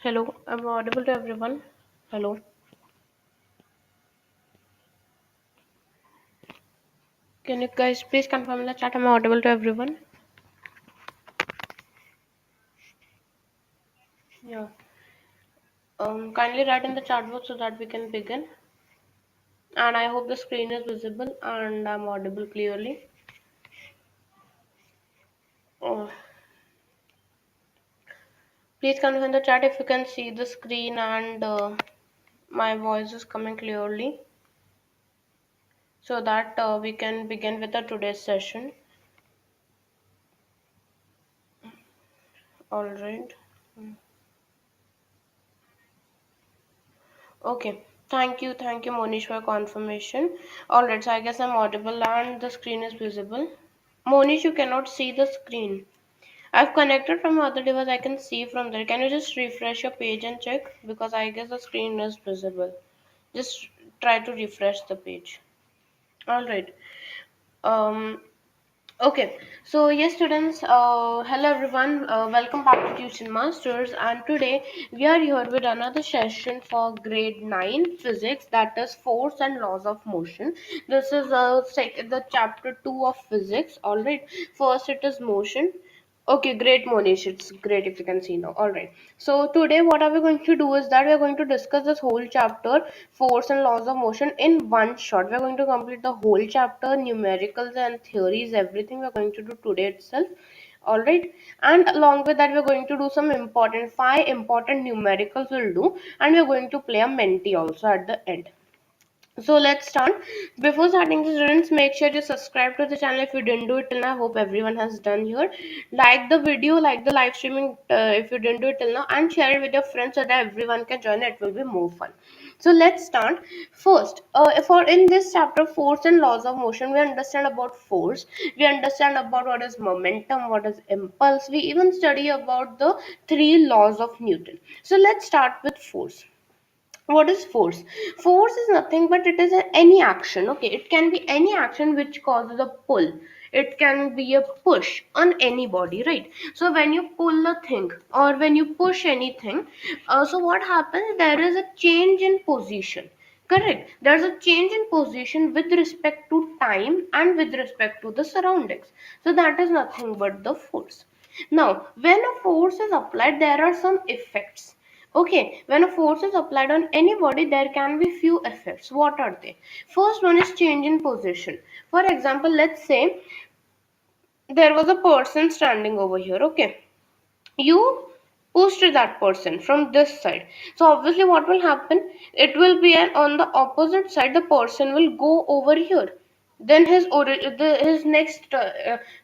Hello, I'm audible to everyone. Hello. Can you guys please confirm in the chat? Am I audible to everyone? Yeah. Kindly write in the chat box so that we can begin. And I hope the screen is visible and I'm audible clearly. Oh, please confirm in the chat if you can see the screen and my voice is coming clearly so that we can begin with the today's session. All right. Okay. Thank you, Monish, for confirmation. All right, so I guess I'm audible and the screen is visible. Monish, you cannot see the screen. I've connected from other device. I can see from there. Can you just refresh your page and check? Because I guess the screen is visible. Just try to refresh the page. All right. Um, Okay, so yes, students, hello everyone, welcome back to Tuition Masters, and today we are here with another session for grade 9 physics, that is force and laws of motion. This is the chapter 2 of physics. All right, first it is motion. Okay, great, Monish. It's great if you can see now. All right. So today, what are we going to do is that we are going to discuss this whole chapter, force and laws of motion, in one shot. We are going to complete the whole chapter, numericals and theories, everything we are going to do today itself. All right. And along with that, we are going to do some five important numericals. We'll do, and we are going to play a Menti also at the end. So let's start. Before starting, the students, make sure you subscribe to the channel if you didn't do it till now. I hope everyone has done here. Like the video, like the live streaming if you didn't do it till now, and share it with your friends so that everyone can join. It will be more fun. So let's start. First, for in this chapter, force and laws of motion, we understand about force. We understand about what is momentum, what is impulse. We even study about the three laws of Newton. So let's start with force. What is force? Force is nothing but it is any action. Okay, it can be any action which causes a pull. It can be a push on anybody, right? So when you pull a thing or when you push anything, so what happens, there is a change in position. Correct, there's a change in position with respect to time and with respect to the surroundings. So that is nothing but the force. Now when a force is applied, there are some effects. Okay, when a force is applied on anybody, there can be few effects. What are they? First one is change in position. For example, let's say there was a person standing over here. Okay, you pushed that person from this side. So obviously, what will happen? It will be on the opposite side. The person will go over here. Then his next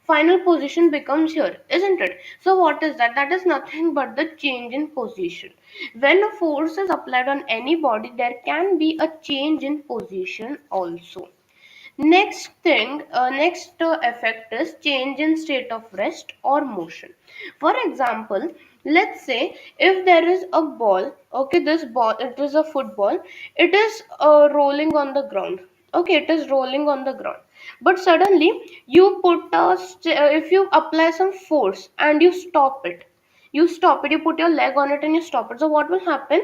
final position becomes here, isn't it? So what is that? That is nothing but the change in position. When a force is applied on any body, there can be a change in position also. Next effect is change in state of rest or motion. For example, let's say if there is a ball, okay, this ball, it is a football, it is rolling on the ground. Okay, it is rolling on the ground. But suddenly if you apply some force and you put your leg on it and you stop it. So what will happen?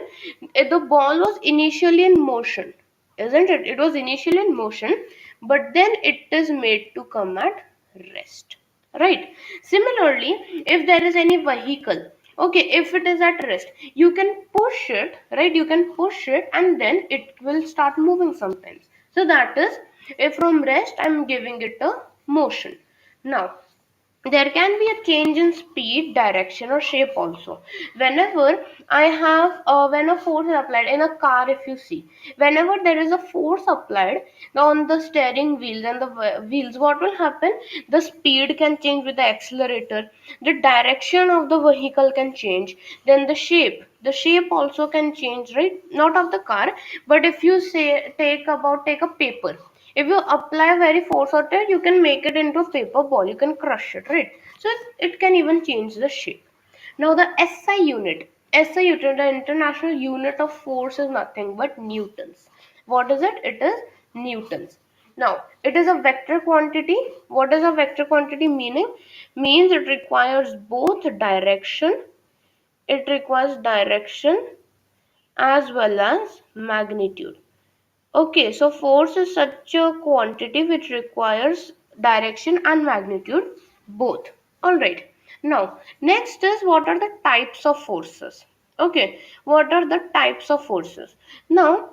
The ball was initially in motion, isn't it? It was initially in motion, but then it is made to come at rest, right? Similarly, if there is any vehicle, okay, if it is at rest, you can push it, right? You can push it and then it will start moving sometimes. So that is, if from rest I'm giving it a motion. Now there can be a change in speed, direction or shape also. Whenever when a force is applied in a car, if you see, whenever there is a force applied on the steering wheels and the wheels, what will happen? The speed can change with the accelerator, the direction of the vehicle can change, then the shape also can change, right? Not of the car, but if you say take a paper, if you apply very force on it, you can make it into a paper ball, you can crush it, right? So it can even change the shape. Now the SI unit, the international unit of force, is nothing but newtons. What is it? It is newtons. Now it is a vector quantity. What is a vector quantity meaning? Means it requires both direction It requires direction as well as magnitude. Okay, so force is such a quantity which requires direction and magnitude both. Alright, now next is what are the types of forces? Okay, what are the types of forces? Now,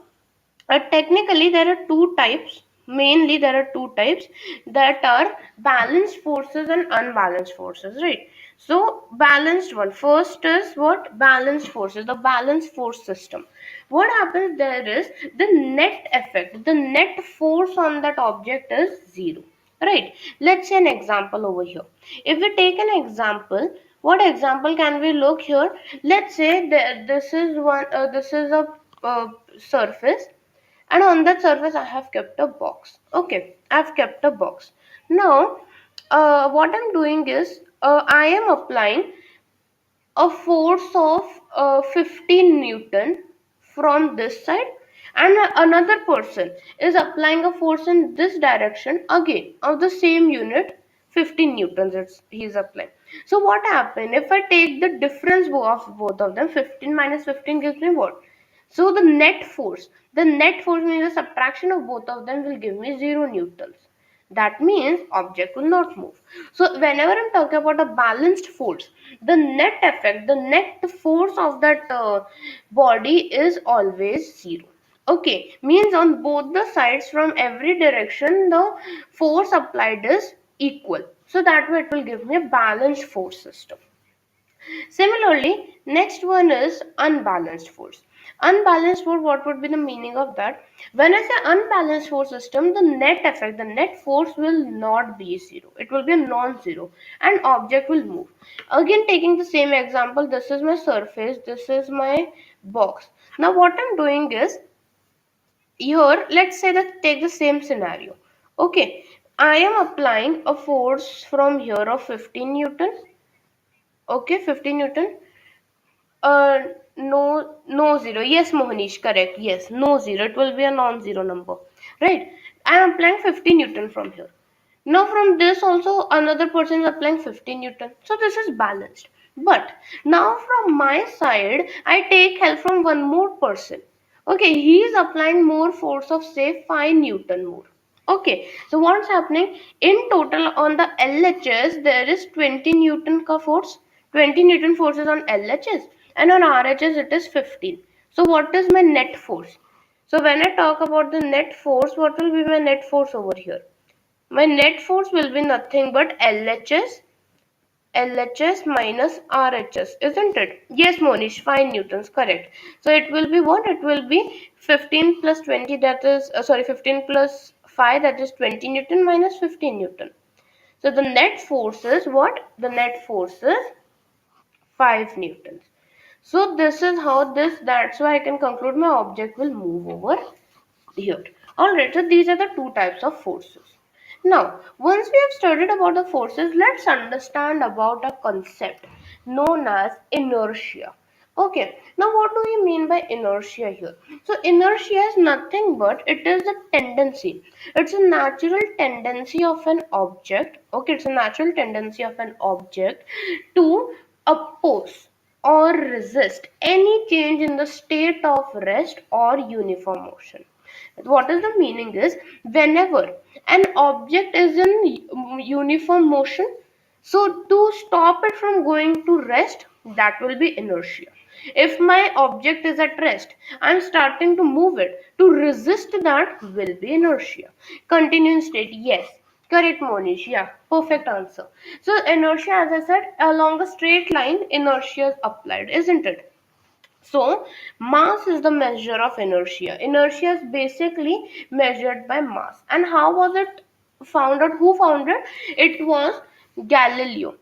technically, there are two types. Mainly, there are two types that are balanced forces and unbalanced forces, right? So, balanced one. First is what? Balanced forces, the balanced force system. What happens there is the net effect, the net force on that object is zero, right? Let's say an example over here. If we take an example, what example can we look here? Let's say this is one. This is a surface, and on that surface I have kept a box. Okay, I've kept a box. Now what I'm doing is I am applying a force of 15 newton from this side, and another person is applying a force in this direction again of the same unit, 15 newtons he's applying. So what happened if I take the difference of both of them? 15 minus 15 gives me what? So the net force means the subtraction of both of them will give me 0 newtons. That means object will not move. So whenever I'm talking about a balanced force, the net effect, the net force of that body is always 0. Okay, means on both the sides from every direction the force applied is equal. So that way it will give me a balanced force system. Similarly, next one is unbalanced force. Unbalanced force, what would be the meaning of that? When I say unbalanced force system, the net effect, the net force will not be zero. It will be a non-zero and object will move. Again, taking the same example, this is my surface, this is my box. Now what I'm doing is, here, let's say that take the same scenario. Okay, I am applying a force from here of 15 Newton. Okay, 15 Newton. No zero. Yes, Mohanish, correct. Yes, no zero. It will be a non-zero number, right? I am applying 50 Newton from here. Now from this also another person is applying 50 Newton. So this is balanced. But now from my side, I take help from one more person. Okay, he is applying more force of say 5 Newton more. Okay, so what's happening? In total on the LHS, there is 20 Newton ka force. 20 Newton force is on LHS, and on RHS it is 15. So what is my net force? So when I talk about the net force, what will be my net force over here? My net force will be nothing but LHS minus RHS, isn't it? Yes, Monish, 5 newtons, correct. So it will be what? It will be 15 plus 20, that is, 15 plus 5, that is 20 newton minus 15 newton. So the net force is what? The net force is 5 newtons. So this is how that's why I can conclude my object will move over here. Alright, so these are the two types of forces. Now, once we have studied about the forces, let's understand about a concept known as inertia. Okay, now what do we mean by inertia here? So inertia is nothing but it is a tendency. It's a natural tendency of an object. Okay, it's a natural tendency of an object to oppose or resist any change in the state of rest or uniform motion. What is the meaning is, whenever an object is in uniform motion, so to stop it from going to rest, that will be inertia. If my object is at rest, I am starting to move it, to resist that will be inertia. Continuing state, yes, correct, Monish. Yeah, perfect answer. So inertia, as I said, along a straight line inertia is applied, isn't it? So, mass is the measure of inertia. Inertia is basically measured by mass. And how was it founded? Who founded? It was Galileo.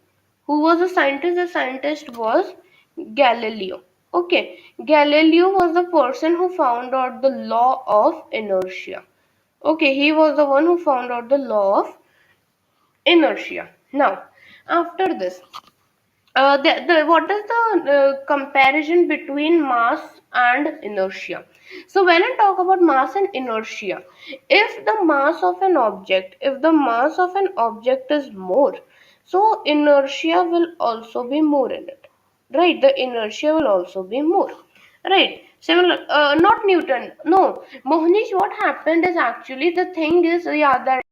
Who was a scientist? The scientist was Galileo. Okay, Galileo was the person who found out the law of inertia. Okay, he was the one who found out the law of inertia. Now, after this, what is the comparison between mass and inertia? So when I talk about mass and inertia, if the mass of an object is more, so inertia will also be more in it. right? The inertia will also be more, right? Similar, not Newton, no. Mohnish, what happened is actually the thing is, yeah, that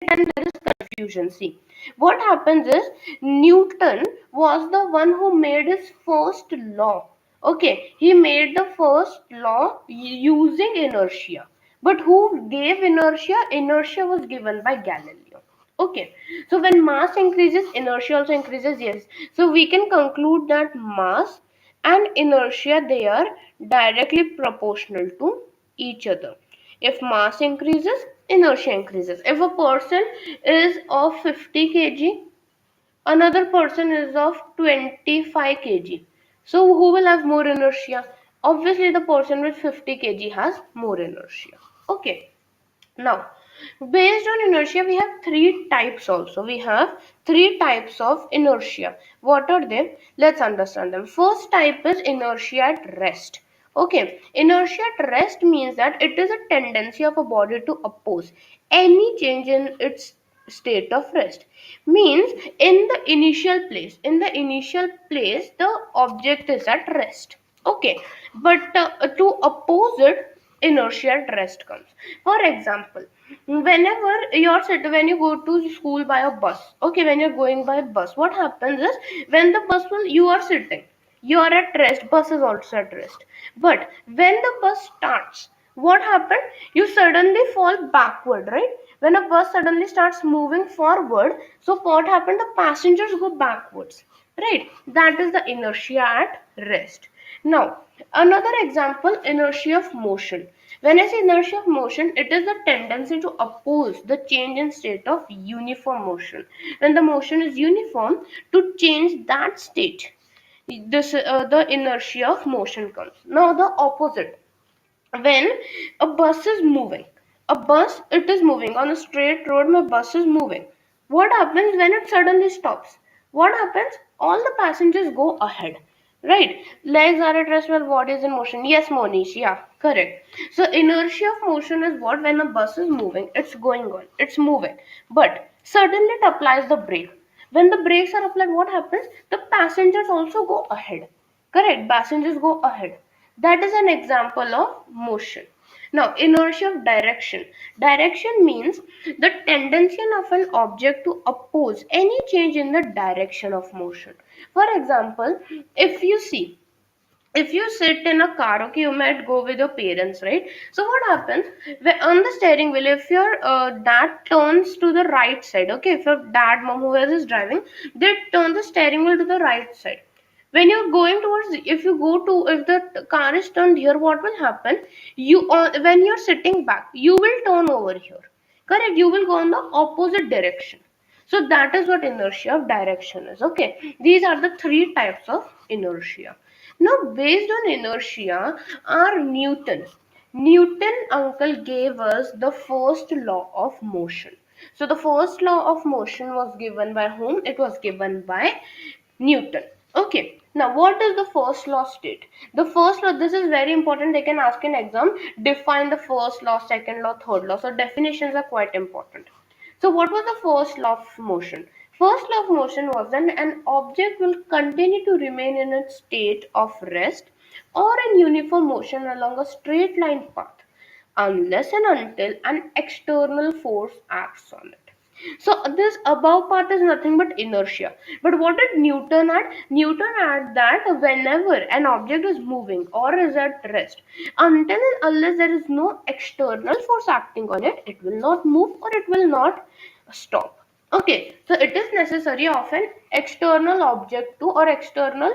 and there is confusion. See, what happens is Newton was the one who made his first law. Okay, he made the first law using inertia. But who gave inertia? Inertia was given by Galileo. Okay, so when mass increases, inertia also increases. Yes, so we can conclude that mass and inertia, they are directly proportional to each other. If mass increases, inertia increases. If a person is of 50 kg, another person is of 25 kg. So who will have more inertia? Obviously the person with 50 kg has more inertia. Okay. Now, based on inertia, we have three types also. We have three types of inertia. What are they? Let's understand them. First type is inertia at rest. Okay, inertia at rest means that it is a tendency of a body to oppose any change in its state of rest. Means in the initial place the object is at rest. Okay, but to oppose it, inertia at rest comes. For example, when you go to school by a bus, okay, when you're going by a bus, what happens is when the bus will you are sitting, you are at rest, bus is also at rest. But when the bus starts, what happened? You suddenly fall backward, right? When a bus suddenly starts moving forward, so what happened? The passengers go backwards, right? That is the inertia at rest. Now, another example, inertia of motion. When I say inertia of motion, it is the tendency to oppose the change in state of uniform motion. When the motion is uniform, to change that state, the inertia of motion comes. Now the opposite, when a bus is moving, it is moving on a straight road, my bus is moving, what happens when it suddenly stops? What happens? All the passengers go ahead, right? Legs are at rest while body is in motion. Yes, Monish, yeah, correct. So inertia of motion is what? When a bus is moving, it's going on, it's moving, but suddenly it applies the brake. When the brakes are applied, what happens? The passengers also go ahead, correct? Passengers go ahead. That is an example of motion. Now, inertia of direction. Direction means the tendency of an object to oppose any change in the direction of motion. For example, if you see, if you sit in a car, okay, you might go with your parents, right? So what happens on the steering wheel, if your dad turns to the right side, okay, if your dad, mom, whoever is driving, they turn the steering wheel to the right side. When you're going towards, if the car is turned here, what will happen? When you're sitting back, you will turn over here, correct? You will go in the opposite direction. So that is what inertia of direction is. Okay, these are the three types of inertia. Now, based on inertia, our Newton uncle gave us the first law of motion. So the first law of motion was given by whom? It was given by Newton. Okay. Now, what does the first law state? The first law, this is very important. They can ask in exam, define the first law, second law, third law. So definitions are quite important. So what was the first law of motion? First law of motion was that an object will continue to remain in its state of rest or in uniform motion along a straight line path unless and until an external force acts on it. So this above part is nothing but inertia. But what did Newton add? Newton add that whenever an object is moving or is at rest, until and unless there is no external force acting on it, it will not move or it will not stop. Okay, so it is necessary of an external object to or external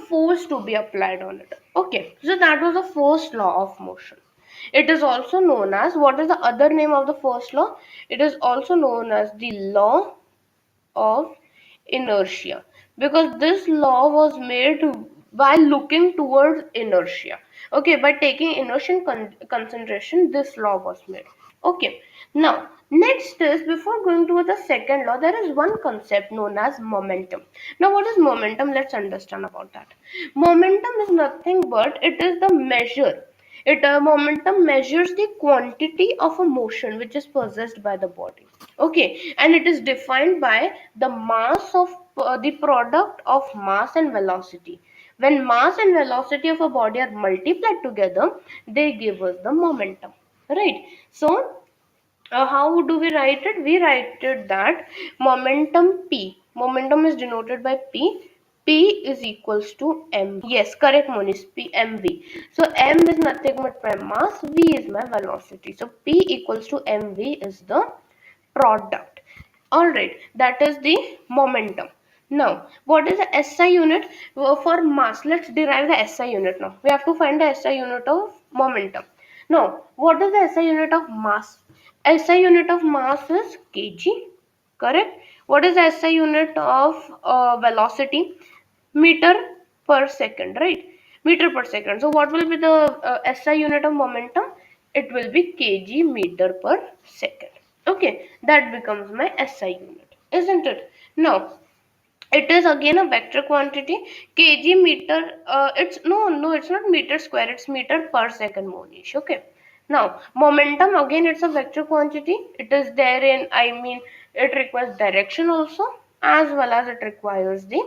force to be applied on it. Okay, so that was the first law of motion. It is also known as, what is the other name of the first law? It is also known as the law of inertia, because this law was made by looking towards inertia. Okay, by taking inertia in concentration, this law was made. Okay, now next is, before going to the second law, there is one concept known as momentum. Now what is momentum? Let's understand about that. Momentum is nothing but it is the measure. Momentum measures the quantity of a motion which is possessed by the body. Okay, and it is defined by the mass of the product of mass and velocity. When mass and velocity of a body are multiplied together, they give us the momentum. Right. So how do we write it? We write it that momentum P. Momentum is denoted by P. P is equals to M. Yes, correct, Monish. P mv. So M is nothing but my mass. V is my velocity. So P equals to mv is the product. All right, that is the momentum. Now, what is the SI unit? For mass? Let's derive the SI unit now. We have to find the SI unit of momentum. Now, what is the SI unit of mass? SI unit of mass is kg, correct? What is the SI unit of velocity? Meter per second, right? Meter per second. So what will be the SI unit of momentum? It will be kg meter per second. Okay, that becomes my SI unit, isn't it? Now, it is again a vector quantity. Kg meter, it's no, it's not meter square, it's meter per second, Monish. Okay, now momentum again, it's a vector quantity. It is there in, I mean, it requires direction also, as well as it requires the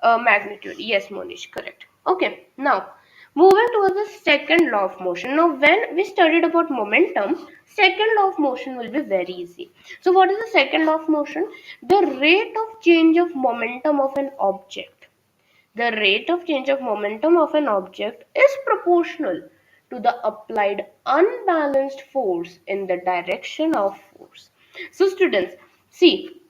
magnitude. Yes, Monish, correct. Okay, now moving towards the second law of motion. Now, when we studied about momentum, second law of motion will be very easy. So, what is the second law of motion? The rate of change of momentum of an object. The rate of change of momentum of an object is proportional to the applied unbalanced force in the direction of force. So, students, see,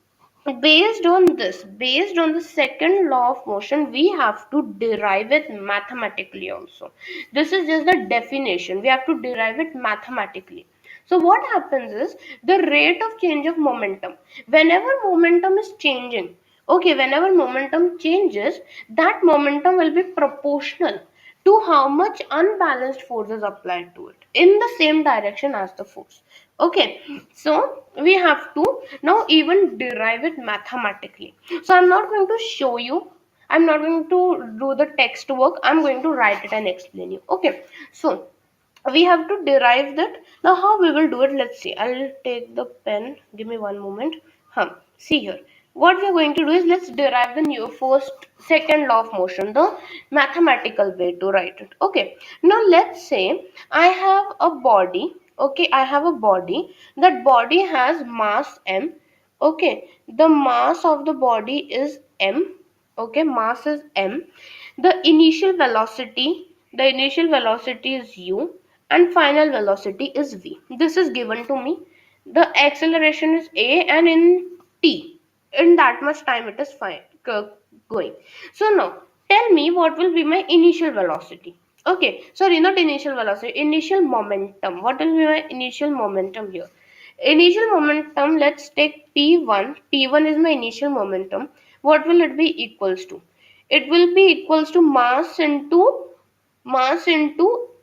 based on the second law of motion, we have to derive it mathematically also. This is just the definition, we have to derive it mathematically. So what happens is, the rate of change of momentum, whenever momentum is changing, okay, whenever momentum changes, that momentum will be proportional to how much unbalanced force is applied to it in the same direction as the force. Okay, so we have to now even derive it mathematically. So I'm not going to show you, I'm not going to do the text work, I'm going to write it and explain you. Okay, so we have to derive that. Now how we will do it, let's see. I'll take the pen, give me one moment. See here, what we are going to do is, let's derive the new first second law of motion, the mathematical way to write it. Okay, now let's say I have a body. Okay, I have a body. That body has mass m. Okay, the mass of the body is m. Okay, mass is m. The initial velocity is u, and final velocity is v. This is given to me. The acceleration is a, and in t, in that much time it is fine going. So now tell me, what will be my initial velocity? Okay, sorry, not initial velocity, initial momentum. What will be my initial momentum here? Initial momentum, let's take p1. P1 is my initial momentum. What will it be equals to? It will be equals to mass into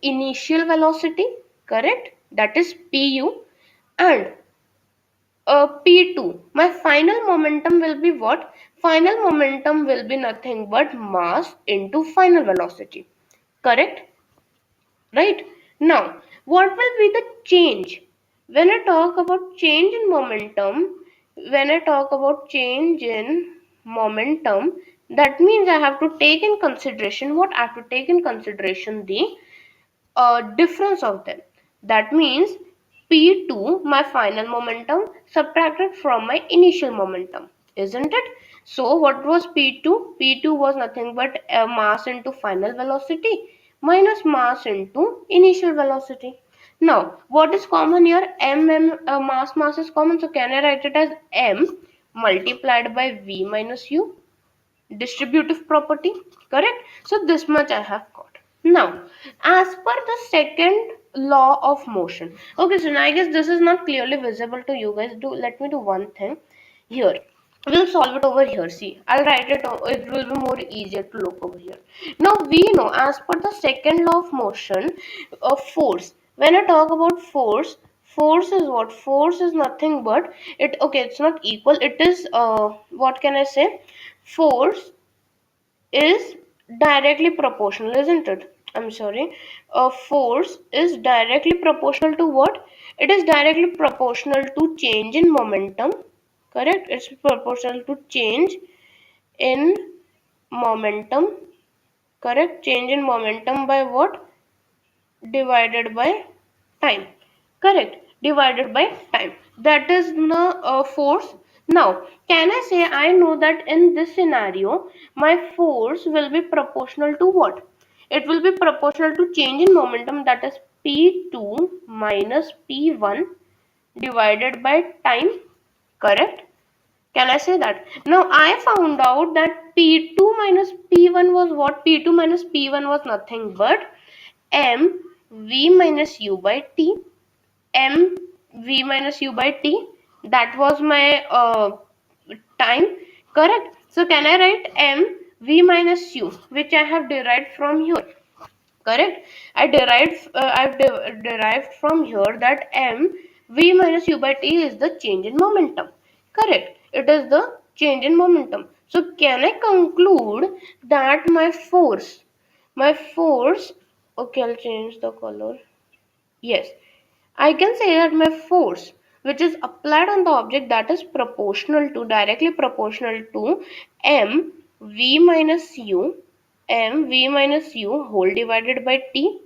initial velocity, correct? That is pu. And p2, my final momentum will be what? Final momentum will be nothing but mass into final velocity, correct? Right. Now, what will be the change? When I talk about change in momentum, when I talk about change in momentum, that means I have to take in consideration what? I have to take in consideration the difference of them. That means P2, my final momentum, subtracted from my initial momentum, isn't it? So what was P2? P2 was nothing but mass into final velocity minus mass into initial velocity. Now, what is common here? Mass is common, so can I write it as m multiplied by v minus u? Distributive property, correct? So this much I have got. Now, as per the second law of motion, okay, so now I guess this is not clearly visible to you guys. Let me do one thing here. We'll solve it over here. See, I'll write it, it will be more easier to look over here. Now we know, as per the second law of motion, of force, when I talk about force, force is what? Force is nothing but it. Okay, it's not equal, it is what can I say? Force is directly proportional, isn't it? I'm sorry, a force is directly proportional to what? It is directly proportional to change in momentum. Correct? It's proportional to change in momentum. Correct? Change in momentum by what? Divided by time. Correct? Divided by time. That is the force. Now, can I say I know that in this scenario, my force will be proportional to what? It will be proportional to change in momentum, that is P2 minus P1 divided by time. Correct? Can I say that? Now I found out that P2 minus P1 was what? P2 minus P1 was nothing but M V minus U by T. M V minus U by T. That was my time. Correct? So can I write M V minus U, which I have derived from here? Correct. I've derived from here that m v minus u by t is the change in momentum. Correct. It is the change in momentum. So can I conclude that my force, okay, I'll change the color. Yes, I can say that my force, which is applied on the object, that is proportional to, directly proportional to m v minus u, m v minus u whole divided by t.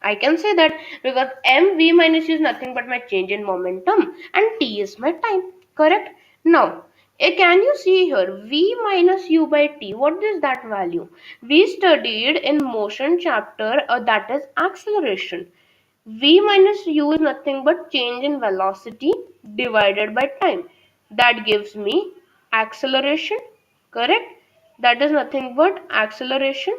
I can say that because m v minus u is nothing but my change in momentum and t is my time. Correct? Now, can you see here v minus u by t? What is that value? We studied in motion chapter, that is acceleration. V minus u is nothing but change in velocity divided by time. That gives me acceleration, correct? That is nothing but acceleration.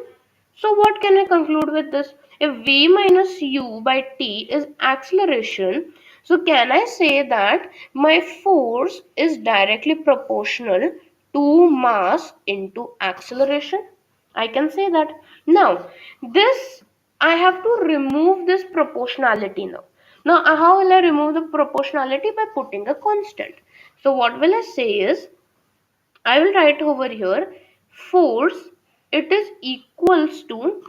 So what can I conclude with this? If V minus u by t is acceleration, so can I say that my force is directly proportional to mass into acceleration? I can say that. Now, this I have to remove this proportionality now. Now, how will I remove the proportionality? By putting a constant. So, what will I say is, I will write over here force, it is equals to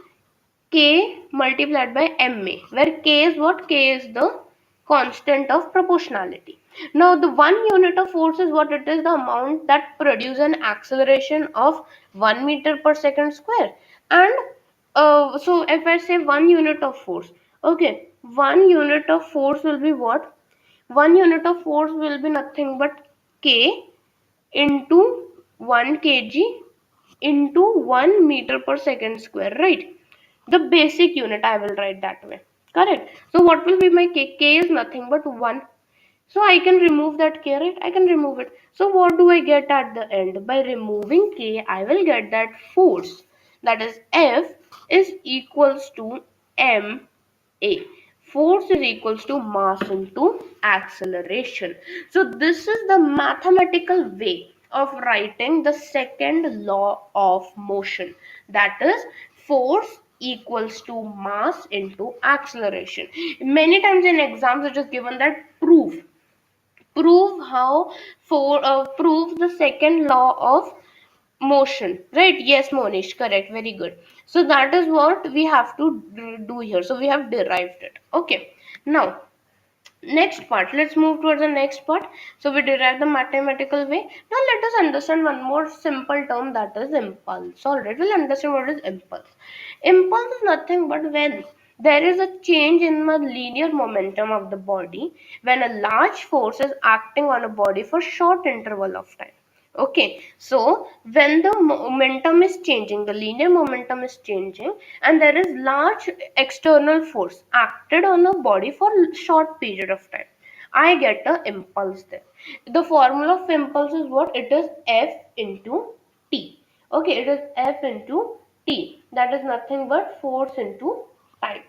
K multiplied by MA, where K is what? K is the constant of proportionality. Now the one unit of force is what? It is the amount that produces an acceleration of 1 meter per second square. And so if I say 1 unit of force, okay, 1 unit of force will be what? 1 unit of force will be nothing but K into 1 kg into 1 meter per second square, right? The basic unit I will write that way. Correct. So what will be my k? K is nothing but 1. So I can remove that k, right? I can remove it. So what do I get at the end? By removing k, I will get that force. That is F is equals to ma. Force is equals to mass into acceleration. So this is the mathematical way of writing the second law of motion. That is force equals to mass into acceleration. Many times in exams it is given that prove the second law of motion, right? Yes, Monish, correct, very good. So that is what we have to do here. So we have derived it. Okay, now next part, let's move towards the next part. So we derive the mathematical way. Now let us understand one more simple term, that is impulse. All right, we'll understand what is impulse. Impulse is nothing but when there is a change in the linear momentum of the body, when a large force is acting on a body for short interval of time. Okay, so when the momentum is changing, the linear momentum is changing, and there is large external force acted on a body for short period of time, I get a impulse there. The formula of impulse is what? It is F into T. Okay, it is F into T. That is nothing but force into time.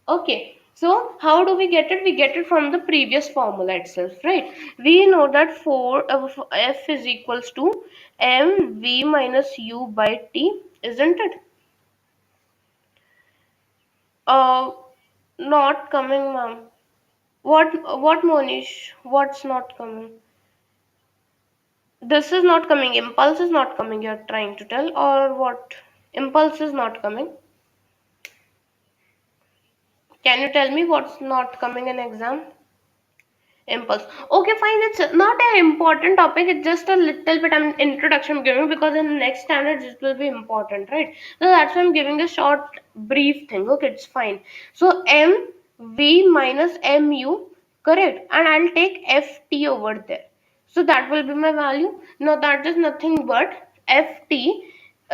Okay, so how do we get it? We get it from the previous formula itself, right? We know that F is equals to mv minus u by t, isn't it? Uh, Not coming, ma'am. What, Monish? What's not coming? This is not coming. Impulse is not coming. You're trying to tell, or what? Impulse is not coming. Can you tell me what's not coming in exam? Impulse. Okay, fine. It's not an important topic. It's just a little bit I'm introduction I'm giving because in the next standard it will be important, right? So that's why I'm giving a short, brief thing. Okay, it's fine. So M V minus MU, correct? And I'll take FT over there. So that will be my value. Now that is nothing but FT.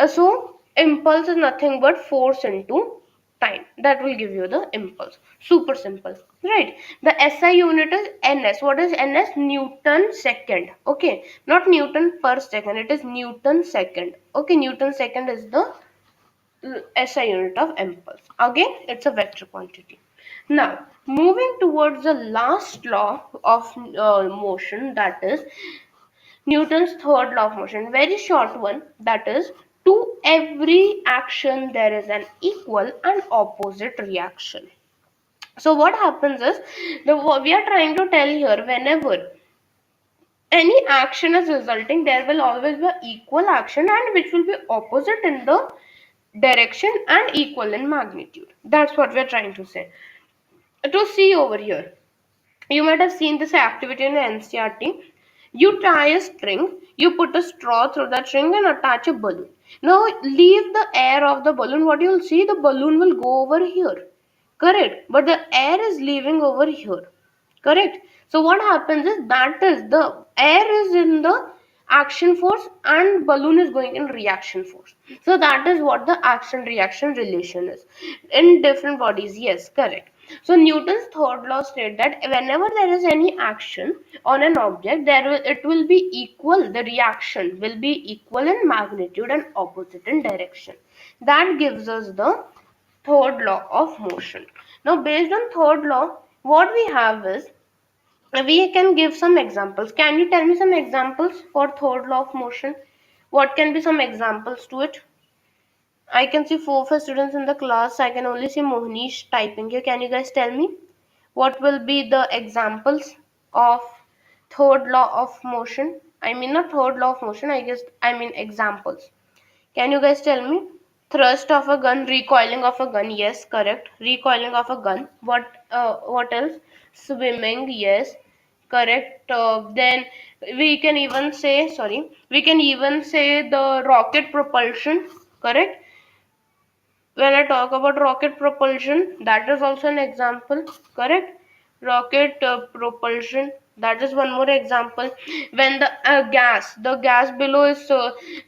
So impulse is nothing but force into time. That will give you the impulse. Super simple, right? The SI unit is NS. What is NS? Newton second. Okay, not Newton per second. It is Newton second. Okay, Newton second is the SI unit of impulse. Again, it's a vector quantity. Now, moving towards the last law of motion, that is Newton's third law of motion, very short one, that is, to every action there is an equal and opposite reaction. So what happens is, we are trying to tell here, whenever any action is resulting, there will always be equal action and which will be opposite in the direction and equal in magnitude. That's what we're trying to say. To see over here, you might have seen this activity in NCRT. You tie a string, you put a straw through that string and attach a balloon. Now leave the air of the balloon. What you'll see, the balloon will go over here. Correct. But the air is leaving over here. Correct. So what happens is, that is the air is in the action force and balloon is going in reaction force. So that is what the action reaction relation is in different bodies. Yes, correct. So Newton's third law states that whenever there is any action on an object, it will be equal. The reaction will be equal in magnitude and opposite in direction. That gives us the third law of motion. Now, based on third law, what we have is, we can give some examples. Can you tell me some examples for third law of motion? What can be some examples to it? I can see 4 students in the class. I can only see Mohnish typing here. Can you guys tell me what will be the examples of third law of motion? I mean, not third law of motion, I guess I mean examples. Can you guys tell me? Thrust of a gun, recoiling of a gun, yes, correct. Recoiling of a gun. What else? Swimming, yes, correct. Then we can even say, sorry, we can even say the rocket propulsion, correct. When I talk about rocket propulsion, that is also an example, correct? Rocket propulsion, that is one more example. When the gas below is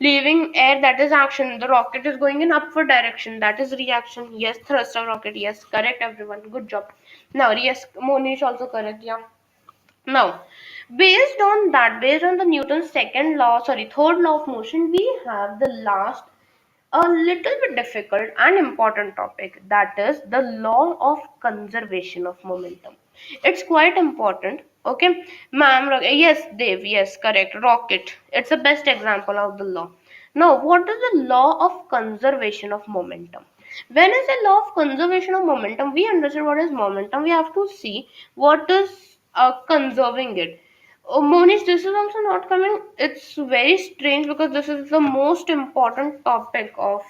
leaving air, that is action. The rocket is going in upward direction, that is reaction. Yes, thrust of rocket, yes, correct everyone, good job. Now, yes, Monish also correct, yeah. Now, based on the Newton's second law, sorry, third law of motion, we have the last a little bit difficult and important topic, that is the law of conservation of momentum. It's quite important. Okay, ma'am. Yes, Dave. Yes, correct. Rocket. It's the best example of the law. Now, what is the law of conservation of momentum? When I say law of conservation of momentum, we understand what is momentum. We have to see what is conserving it. Oh, Monish, this is also not coming. It's very strange because this is the most important topic of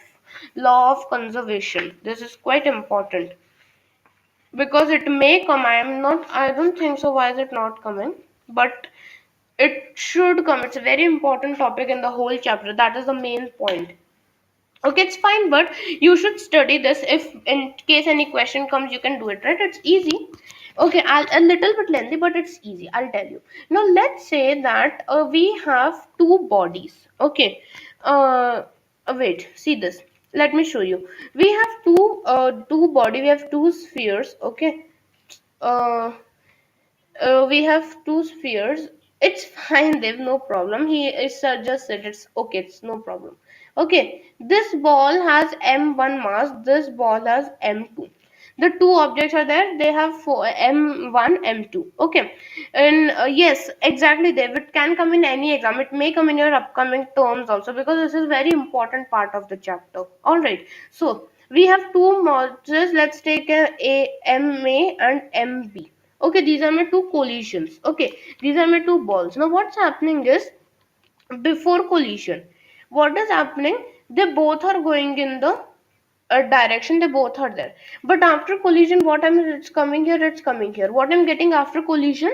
law of conservation. This is quite important because it may come. I don't think so. Why is it not coming? But it should come. It's a very important topic in the whole chapter. That is the main point. Okay, it's fine, but you should study this. If in case any question comes, you can do it, right? It's easy. Okay, a little bit lengthy, but it's easy. I'll tell you. Now, let's say that we have two bodies. Okay. Wait. See this. Let me show you. We have two body. We have two spheres. Okay. Uh, we have two spheres. It's fine, Dev, no problem. He is just said it's okay, it's no problem. Okay, this ball has m1 mass, this ball has m2. The two objects are there, they have m1, m2. Okay, and yes, exactly, Dev. It can come in any exam. It may come in your upcoming terms also because this is very important part of the chapter. All right, so we have two modules. Let's take a MA and MB. Okay, these are my two collisions. Okay, these are my two balls. Now what's happening is, before collision, what is happening, they both are going in the direction, they both are there. But after collision, what I'm it's coming here, it's coming here. What I'm getting after collision,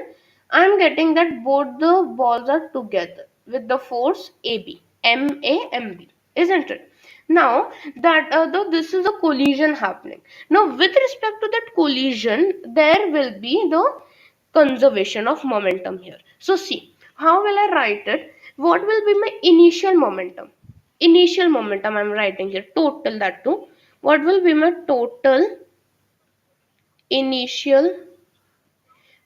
I'm getting that both the balls are together with the force AB, MAMB, isn't it? Now that though this is a collision happening. Now with respect to that collision, there will be the conservation of momentum here. So see, how will I write it? What will be my initial momentum? Initial momentum I'm writing here, total, that too. What will be my total initial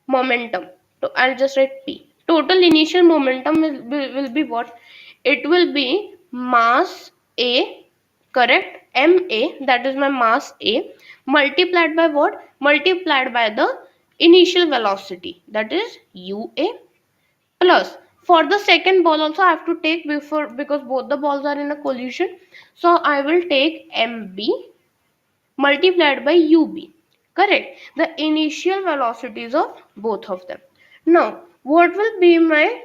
momentum? So I'll just write P. Total initial momentum will be what? It will be mass A, correct? MA, that is my mass A, multiplied by what? Multiplied by the initial velocity, that is UA, plus for the second ball also I have to take before, because both the balls are in a collision, so I will take MB multiplied by UB, correct, the initial velocities of both of them. Now what will be my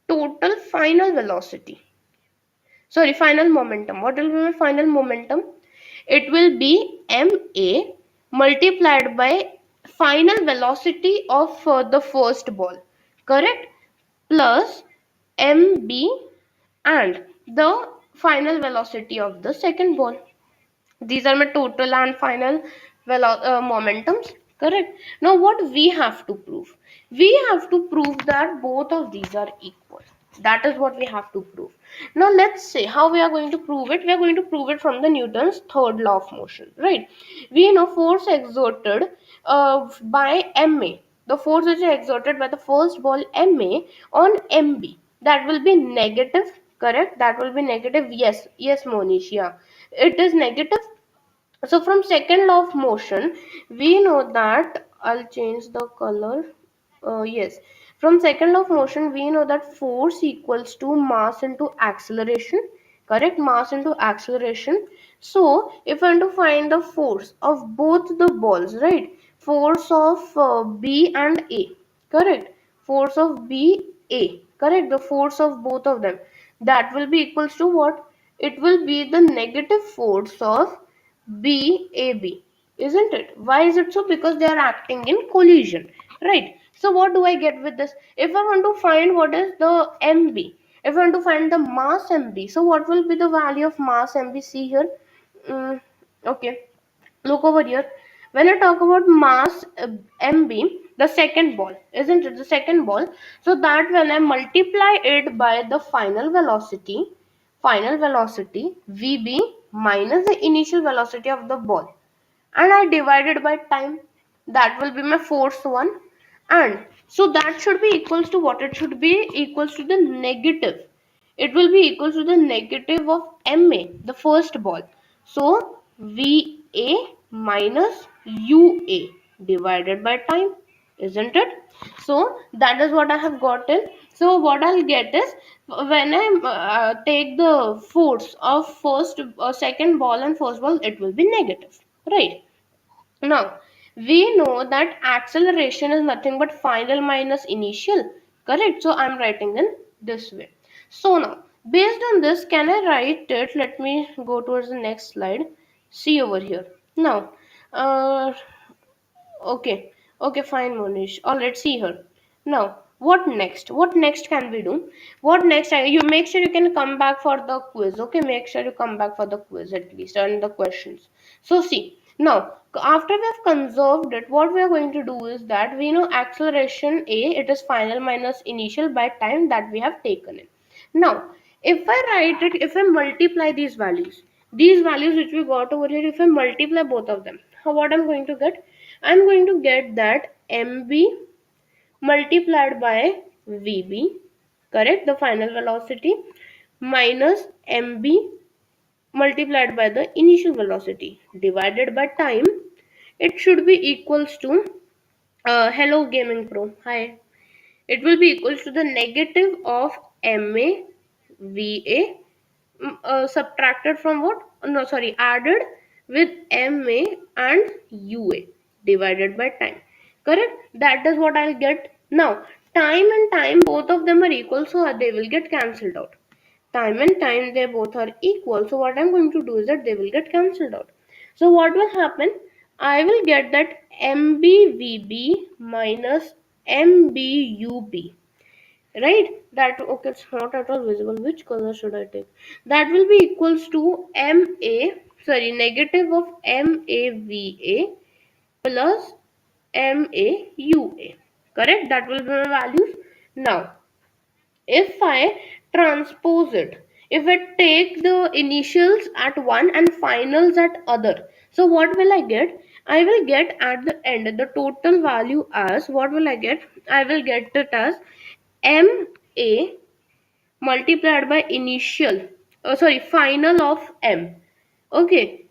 total final velocity, sorry, final momentum? What will be my final momentum? It will be MA multiplied by final velocity of the first ball, correct, plus MB and the final velocity of the second ball. These are my total and final momentums, correct. Now what we have to prove? We have to prove that both of these are equal. That is what we have to prove. Now let's say how we are going to prove it. We are going to prove it from the Newton's third law of motion, right? We know force exerted by Ma, the force which is exerted by the first ball Ma on MB, that will be negative, correct, that will be negative. Yes, yes, Monish, yeah, it is negative. So from second law of motion, we know that, I'll change the color. Yes, from second law of motion, we know that force equals to mass into acceleration. Correct, mass into acceleration. So if I want to find the force of both the balls, right? Force of B and A. Correct. Force of B A. Correct. The force of both of them. That will be equals to what? It will be the negative force of BAB, isn't it? Why is it so? Because they are acting in collision, right? So what do I get with this? If I want to find what is the MB, if I want to find the mass MB, so what will be the value of mass MB? See here. Okay, look over here. When I talk about mass MB, the second ball, isn't it? The second ball. So that when I multiply it by the final velocity VB minus the initial velocity of the ball, and I divided by time, that will be my force one, and so that should be equals to what? It should be equals to the negative, it will be equals to the negative of MA, the first ball. So VA minus UA divided by time, isn't it? So that is what I have gotten. So what I'll get is, when I take the force of second ball and first ball, it will be negative, right? Now, we know that acceleration is nothing but final minus initial, correct? So, I'm writing in this way. So, now, based on this, can I write it? Let me go towards the next slide. See over here. Now, uh, okay, okay, fine, Monish. All right, see here. Now, what next? What next can we do? What next? You make sure you can come back for the quiz. Okay, make sure you come back for the quiz at least and the questions. So, see, now after we have conserved it, what we are going to do is that we know acceleration A, it is final minus initial by time that we have taken it. Now, if I write it, if I multiply these values which we got over here, if I multiply both of them, what I'm going to get? I'm going to get that MB multiplied by VB, correct, the final velocity, minus MB multiplied by the initial velocity divided by time. It should be equals to, hello Gaming Pro, hi. It will be equals to the negative of MA VA, subtracted from what? No, sorry, added with MA and UA divided by time. Correct? That is what I'll get. Now, time and time, both of them are equal, so they will get cancelled out. Time and time, they both are equal. So what I'm going to do is that they will get cancelled out. So what will happen? I will get that mbvb minus mbub, right? That, okay, it's not at all visible. Which color should I take? That will be equals to negative of mava plus maua, correct? That will be my values. Now if I transpose it, if I take the initials at one and finals at other, so what will I get? I will get at the end the total value as, what will I get? I will get it as ma multiplied by initial, final of m, okay,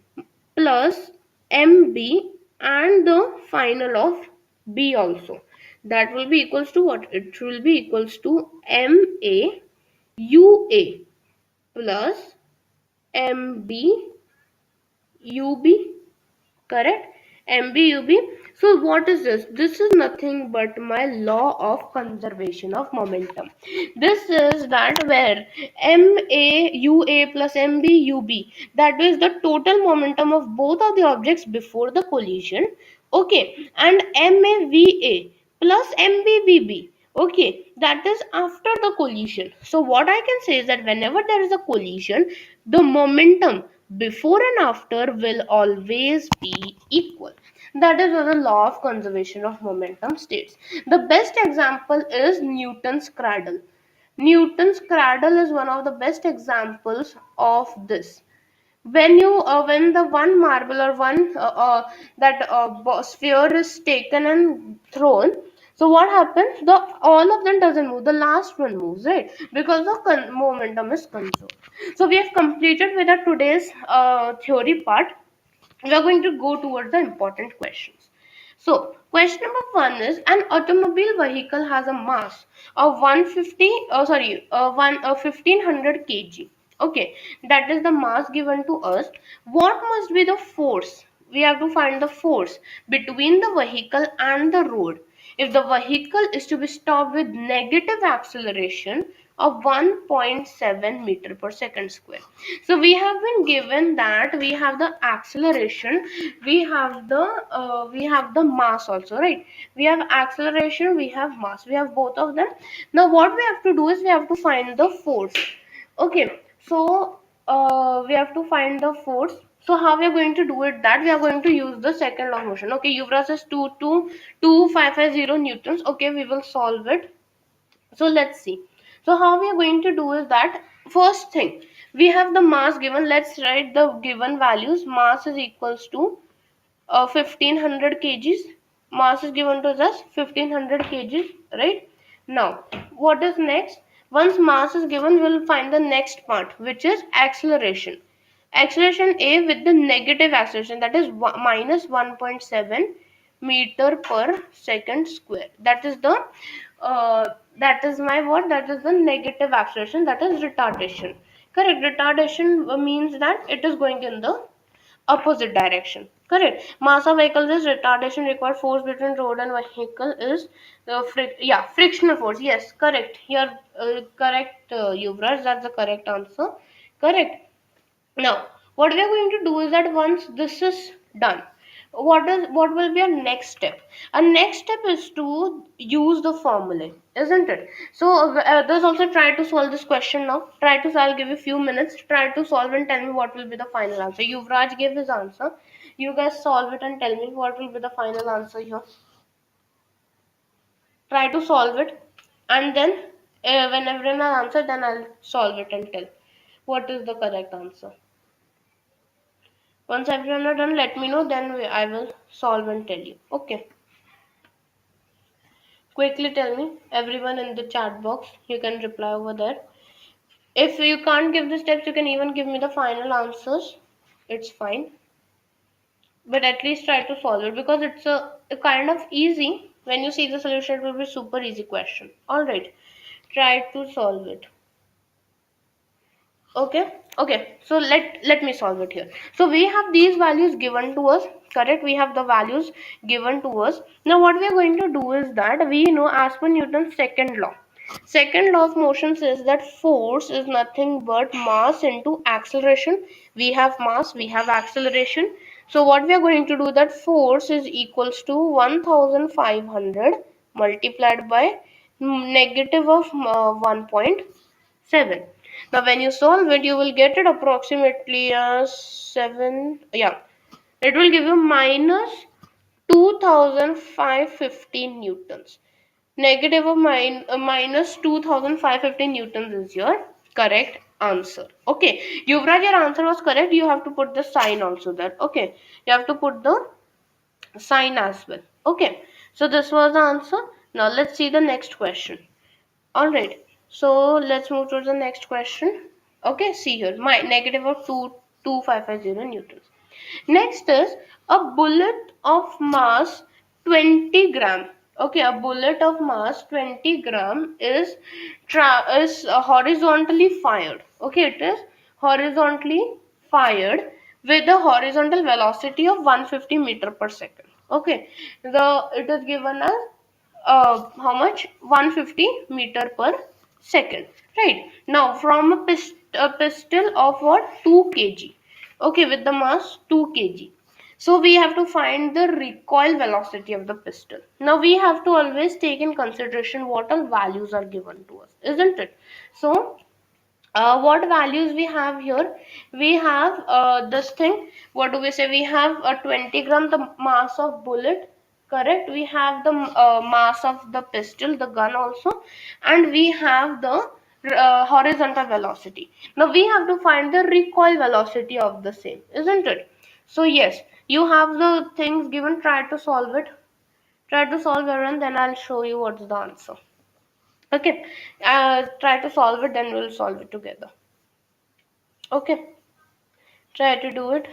plus mb and the final of b also. That will be equals to what? It will be equals to ma ua plus mb ub, correct? mbub. So what is this? This is nothing but my law of conservation of momentum. This is that where maua plus mbub, that is the total momentum of both of the objects before the collision, okay, and mava plus mbbb, okay, that is after the collision. So what I can say is that whenever there is a collision, the momentum before and after will always be equal. That is what the law of conservation of momentum states. The best example is Newton's cradle. Newton's cradle is one of the best examples of this. When the one marble or one that sphere is taken and thrown, so what happens? The all of them doesn't move, the last one moves, right? Because the momentum is conserved. So we have completed with our today's theory part. We are going to go towards the important questions. So, question number one is, an automobile vehicle has a mass of 150, one 1500 kg. Okay, that is the mass given to us. What must be the force? We have to find the force between the vehicle and the road. If the vehicle is to be stopped with negative acceleration of 1.7 meter per second square. So we have been given that we have the acceleration, we have the mass also, right? We have acceleration, we have mass, we have both of them. Now what we have to do is we have to find the force. Okay, so we have to find the force. So how we are going to do it? That we are going to use the second law of motion. Okay, Yuvraj says 22550 newtons. Okay, we will solve it. So let's see. So how we are going to do is that, first thing, we have the mass given. Let's write the given values. Mass is equals to 1500 kgs. Mass is given to us 1500 kgs, right? Now what is next? Once mass is given, we'll find the next part, which is acceleration. Acceleration a with the negative acceleration, that is minus 1.7 meter per second square. That is the that is my what? That is the negative acceleration, that is retardation. Correct. Retardation means that it is going in the opposite direction. Correct. Mass of vehicles is retardation required force between road and vehicle is frictional force. Yes, correct. You're correct, Yuvraj. That's the correct answer. Correct. Now, what we are going to do is that once this is done, what will be our next step? Our next step is to use the formula, isn't it? So others also try to solve this question now. Try to solve. I'll give you a few minutes. Try to solve and tell me what will be the final answer. Yuvraj gave his answer. You guys solve it and tell me what will be the final answer here. Try to solve it, and then when everyone has answered, then I'll solve it and tell what is the correct answer. Once everyone are done, let me know, then I will solve and tell you. Okay. Quickly tell me, everyone in the chat box, you can reply over there. If you can't give the steps, you can even give me the final answers. It's fine. But at least try to solve it, because it's a kind of easy. When you see the solution, it will be super easy question. Alright. Try to solve it. Okay, so let me solve it here. So we have these values given to us, correct? We have the values given to us. Now what we are going to do is that, we know as per Newton's second law of motion says that force is nothing but mass into acceleration. We have mass, we have acceleration. So what we are going to do, that force is equals to 1500 multiplied by negative of 1.7. Now when you solve it, you will get it approximately as 7, yeah, it will give you minus 2515 newtons. Negative of minus 2515 newtons is your correct answer. Okay, Yuvraj, your answer was correct. You have to put the sign also there. Okay, you have to put the sign as well. Okay, so this was the answer. Now let's see the next question. All right, so let's move to the next question. Okay, see here, my negative of 22550 newtons. Next is a bullet of mass 20 gram. Okay, a bullet of mass 20 gram is horizontally fired. Okay, it is horizontally fired with a horizontal velocity of 150 meter per second. Okay, it is given as how much, 150 meter per second, right? Now from a pistol of what, 2 kg, okay, with the mass 2 kg. So we have to find the recoil velocity of the pistol. Now we have to always take in consideration what all values are given to us, isn't it? So what values we have here, we have this thing, what do we say, we have a 20 gram the mass of bullet, correct, we have the mass of the pistol, the gun also, and we have the horizontal velocity. Now we have to find the recoil velocity of the same, isn't it? So yes, you have the things given, try to solve it, try to solve it, and then I'll show you what's the answer. Okay, try to solve it, then we'll solve it together. Okay, try to do it.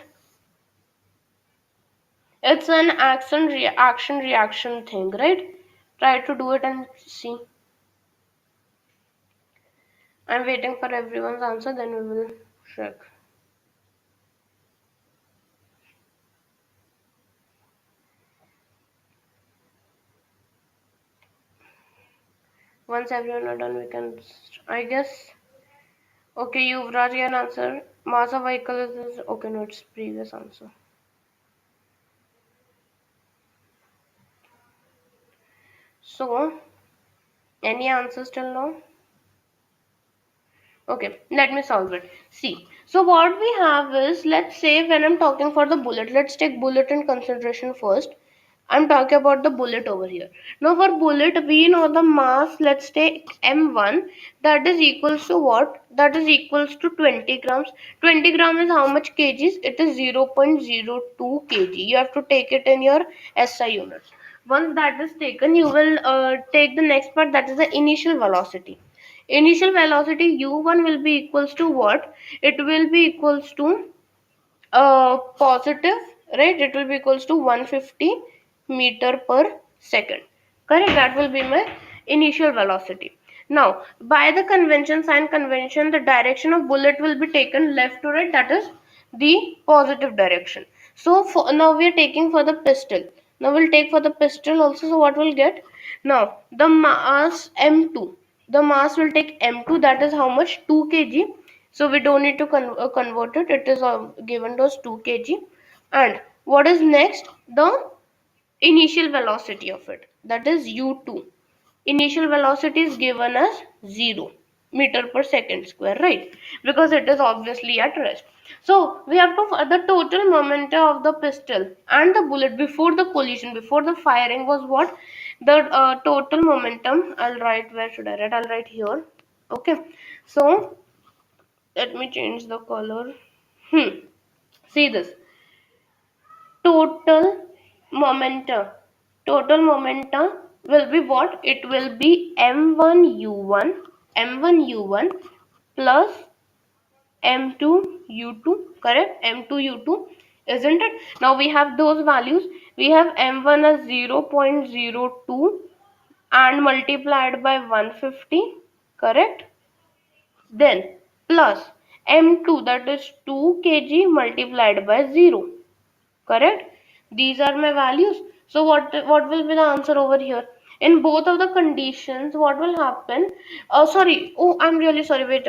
It's an action reaction thing, right? Try to do it and see. I'm waiting for everyone's answer, then we will check. Once everyone are done, we can, I guess. Okay, you've brought your answer. Mass of vehicle is okay. No, it's previous answer. So, any answers till now? Okay, let me solve it. See, so what we have is, let's say when I'm talking for the bullet, let's take bullet in consideration first. I'm talking about the bullet over here. Now for bullet, we know the mass, let's take M1, that is equals to what? That is equals to 20 grams. 20 gram is how much kgs? It is 0.02 kg. You have to take it in your SI units. Once that is taken, you will take the next part, that is the initial velocity. Initial velocity u1 will be equals to what? It will be equals to positive, right? It will be equals to 150 meter per second. Correct? That will be my initial velocity. Now, by the convention, sign convention, the direction of bullet will be taken left to right. That is the positive direction. So now we are taking for the pistol. Now we'll take for the pistol also. So what we'll get? Now the mass M2. The mass will take M2. That is how much? 2 kg. So we don't need to convert it. It is given to us 2 kg. And what is next? The initial velocity of it. That is U2. Initial velocity is given as 0 meter per second square, right? Because it is obviously at rest. So we have to, the total momentum of the pistol and the bullet before the collision, before the firing was what? The total momentum, I'll write, where should I write? I'll write here. Okay. So let me change the color. See this. Total momentum. Total momentum will be what? It will be M1U1 plus M2U2, correct? M2U2, isn't it? Now we have those values. We have M1 as 0.02 and multiplied by 150, correct? Then plus M2, that is 2 kg multiplied by 0, correct? These are my values. So what will be the answer over here? In both of the conditions, what will happen? Sorry. Oh, I'm really sorry. Wait.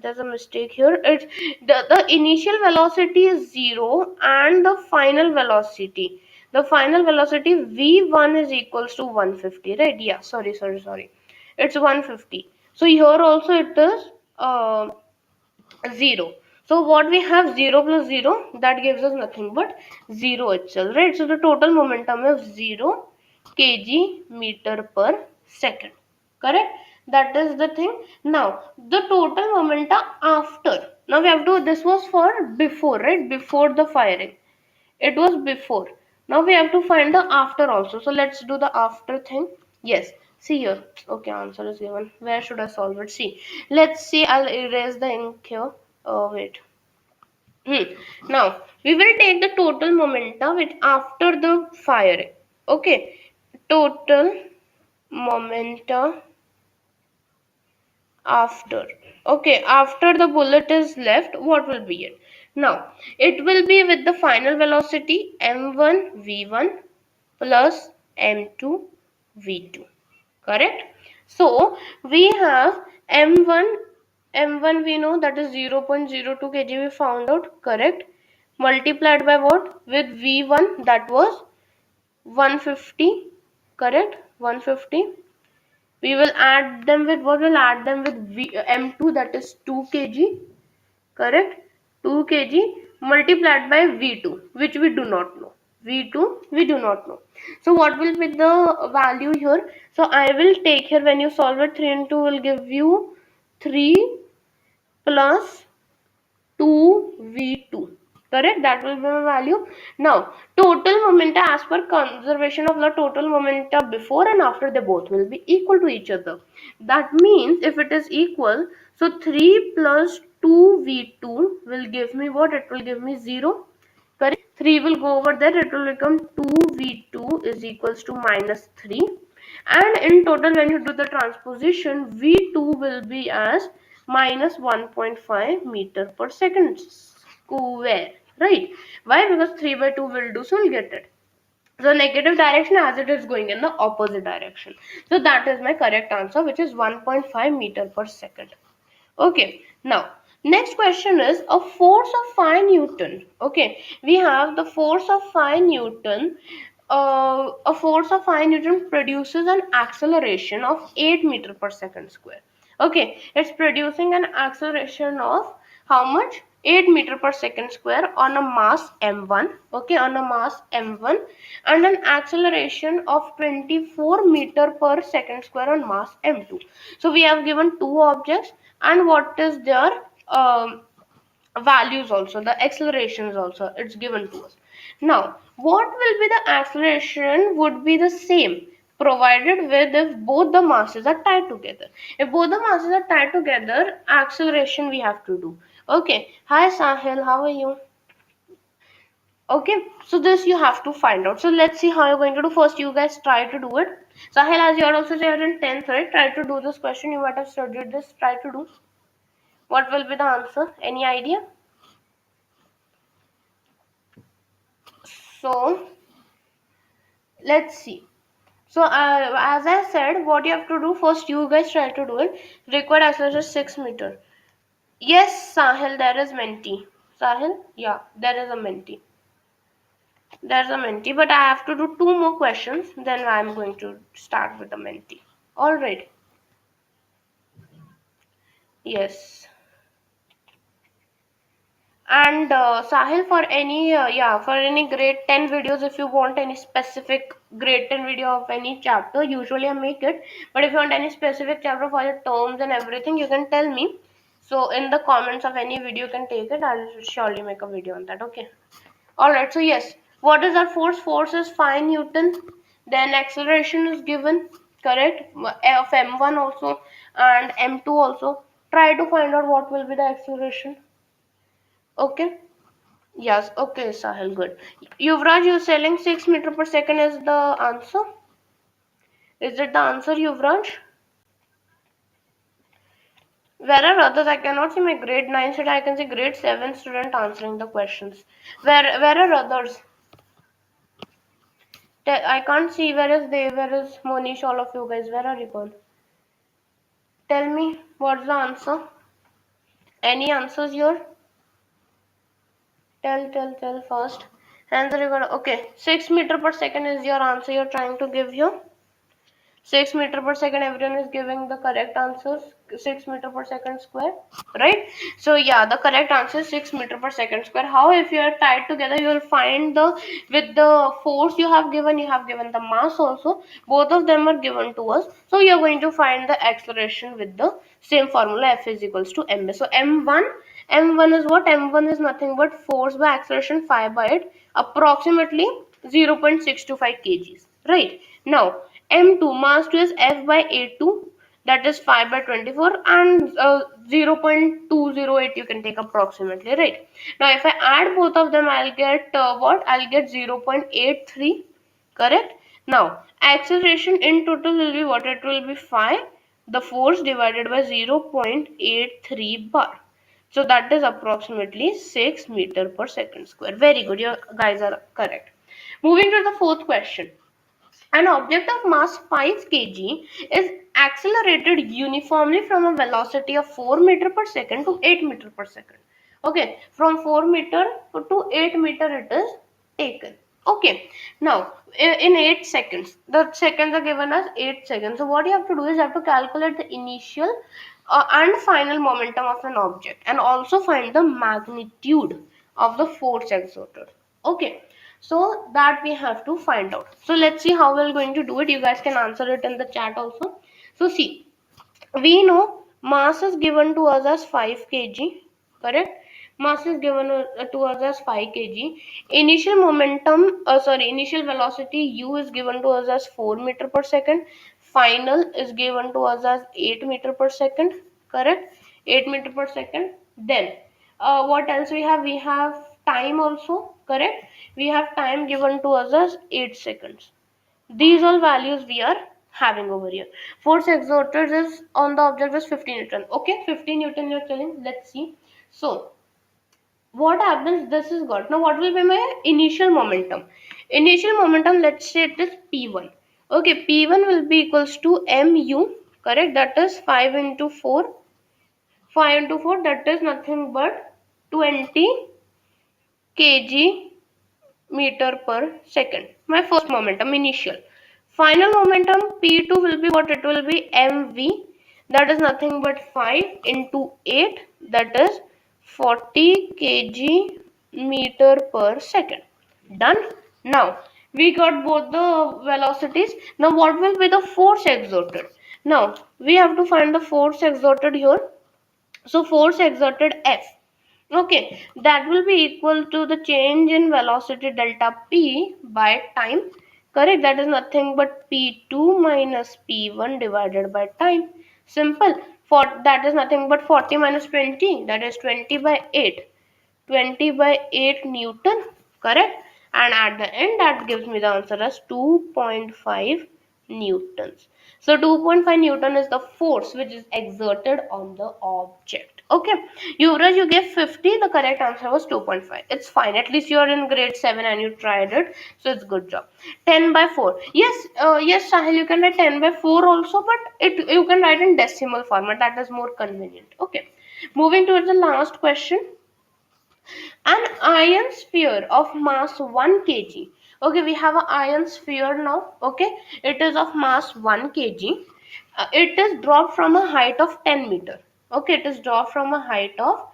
There's a mistake here. It's the initial velocity is 0 and the final velocity. The final velocity v1 is equals to 150, right? Yeah. Sorry. It's 150. So here also it is 0. So what we have, 0 plus 0, that gives us nothing but 0 itself, right? So the total momentum is 0 kg meter per second, correct? That is the thing. Now the total momentum after, now we have to, this was for before, right? Before the firing, it was before. Now we have to find the after also. So let's do the after thing. Yes. See here. Okay, answer is given. Where should I solve it? See. Let's see. I'll erase the ink here. Oh, wait. Now we will take the total momentum which after the firing. Okay. Total momentum after, okay, after the bullet is left, what will be it? Now it will be with the final velocity m1 v1 plus m2 v2, correct? So we have m1 we know that is 0.02 kg, we found out, correct? Multiplied by what? With v1, that was 150, correct? 150. We will add them with what? We'll add them with m2, that is 2 kg, correct? 2 kg multiplied by v2, which we do not know. v2 we do not know. So what will be the value here? So I will take here, when you solve it, 3 and 2 will give you 3 plus 2v2, correct? That will be the value. Now total momentum, as per conservation of the total momentum before and after, they both will be equal to each other. That means if it is equal, so 3 plus 2v2 will give me what? It will give me 0, correct? 3 will go over there, it will become 2v2 is equals to minus 3, and in total when you do the transposition, v2 will be as minus 1.5 meter per second square, right? Why? Because 3 by 2 will do, so we'll get it. So negative direction, as it is going in the opposite direction. So that is my correct answer, which is 1.5 meter per second. Okay, now next question is a force of 5 Newton. Okay, we have the force of 5 Newton. A force of 5 Newton produces an acceleration of 8 meter per second square. Okay, it's producing an acceleration of how much? 8 meter per second square on a mass m1. Okay, on a mass m1, and an acceleration of 24 meter per second square on mass m2. So we have given two objects, and what is their values also, the accelerations also, it's given to us. Now what will be the acceleration? Would be the same, provided with if both the masses are tied together. If both the masses are tied together, acceleration we have to do. Okay, hi Sahil, how are you? Okay, so this you have to find out. So let's see how you're going to do. First you guys try to do it. Sahil, as you are also there in 10th, right? Try to do this question, you might have studied this. Try to do. What will be the answer? Any idea? So let's see. So as I said, what you have to do, first you guys try to do it. Required acceleration is 6 meter. Yes, Sahil, there is Menti. Sahil, yeah, there is a Menti. There's a Menti, but I have to do two more questions. Then I'm going to start with the Menti. All right. Yes. And Sahil, for any for any grade 10 videos, if you want any specific grade 10 video of any chapter, usually I make it. But if you want any specific chapter for the terms and everything, you can tell me. So in the comments of any video, you can take it. I'll surely make a video on that. Okay. All right. So yes, what is our force? Force is 5 Newton. Then acceleration is given, correct? Of m1 also and m2 also. Try to find out what will be the acceleration. Okay. Yes, okay, Sahil, good. Yuvraj, you're selling 6 meter per second is the answer? Is it the answer, Yuvraj? Where are others? I cannot see my grade 9 student. I can see grade 7 student answering the questions. Where are others? I can't see. Where is they? Where is Monish? All of you guys, where are you gone? Tell me what's the answer. Any answers here? Tell first. Answer you got. Okay, 6 meter per second is your answer. You're trying to give here. 6 meter per second, everyone is giving the correct answers. 6 meter per second square, right? So yeah, the correct answer is 6 meter per second square. How if you are tied together, you will find the, with the force you have given the mass also, both of them are given to us. So you are going to find the acceleration with the same formula, F is equals to ma. So m1 is what? M1 is nothing but force by acceleration 5 by 8, approximately 0.625 kgs, right? Now m2 mass 2 is F by A2, that is 5 by 24, and 0.208 you can take approximately, right? Now if I add both of them, I'll get what? I'll get 0.83, correct? Now acceleration in total will be what? It will be 5, the force divided by 0.83 bar. So that is approximately 6 meter per second square. Very good, you guys are correct. Moving to the fourth question. An object of mass 5 kg is accelerated uniformly from a velocity of 4 meter per second to 8 meter per second. Okay, from 4 meter to 8 meter it is taken. Okay, now in 8 seconds, the seconds are given as 8 seconds. So what you have to do is you have to calculate the initial and final momentum of an object, and also find the magnitude of the force exerted. Okay, so that we have to find out. So let's see how we're going to do it. You guys can answer it in the chat also. So see, we know mass is given to us as 5 kg, correct? Mass is given to us as 5 kg. Initial momentum, initial velocity u is given to us as 4 meter per second. Final is given to us as 8 meter per second, correct? 8 meter per second. Then what else we have? We have time also, correct? We have time given to us as 8 seconds. These all values we are having over here. Force exerted is on the object is 15 Newton. Okay, 15 Newton you're telling. Let's see. So what happens? This is got. Now what will be my initial momentum? Initial momentum, let's say it is P1. Okay, P1 will be equals to mu, correct? That is 5 into 4. 5 into 4, that is nothing but 20 kg meter per second. My first momentum, initial. Final momentum P2 will be what? It will be mv, that is nothing but 5 into 8, that is 40 kg meter per second. Done. Now we got both the velocities. Now what will be the force exerted? Now we have to find the force exerted here. So force exerted F, okay, that will be equal to the change in velocity delta P by time, correct? That is nothing but P2 minus P1 divided by time. Simple. For that is nothing but 40 minus 20, that is 20 by 8. 20 by 8 Newton, correct? And at the end that gives me the answer as 2.5 newtons. So 2.5 Newton is the force which is exerted on the object. Okay, Yuvraj, you gave 50. The correct answer was 2.5. It's fine. At least you're in grade 7 and you tried it. So it's good job. 10 by 4. Yes, yes, Sahil, you can write 10 by 4 also, but you can write in decimal format. That is more convenient. Okay, moving towards the last question. An iron sphere of mass 1 kg. Okay, we have an iron sphere now. Okay, it is of mass 1 kg. It is dropped from a height of 10 meter. Okay, it is dropped from a height of